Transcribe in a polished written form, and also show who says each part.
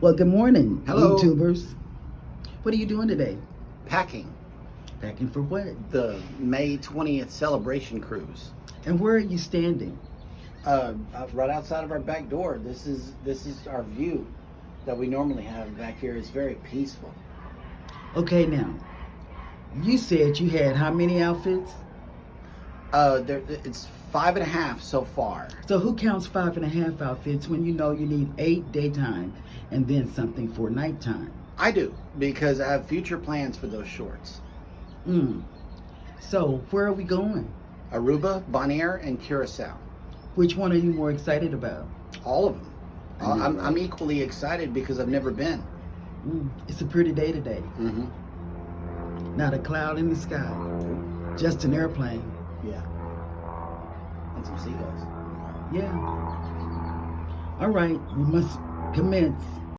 Speaker 1: Well, good morning,
Speaker 2: Hello.
Speaker 1: YouTubers. What are you doing today?
Speaker 2: Packing
Speaker 1: Packing for what?
Speaker 2: the May 20th celebration cruise.
Speaker 1: And where are you standing?
Speaker 2: Right outside of our back door. This is our view that we normally have back here. It's very peaceful.
Speaker 1: Okay, now, you said you had how many outfits?
Speaker 2: It's 5.5 so far.
Speaker 1: So who counts 5.5 outfits when you know you need 8 daytime and then something for nighttime?
Speaker 2: I do, because I have future plans for those shorts.
Speaker 1: So where are we going?
Speaker 2: Aruba, Bonaire, and Curacao.
Speaker 1: Which one are you more excited about?
Speaker 2: All of them.
Speaker 1: I know,
Speaker 2: I'm
Speaker 1: right?
Speaker 2: equally excited because I've never been.
Speaker 1: It's a pretty day today. Not a cloud in the sky, just an airplane.
Speaker 2: Yeah. And some seagulls.
Speaker 1: Yeah. All right, we must commence.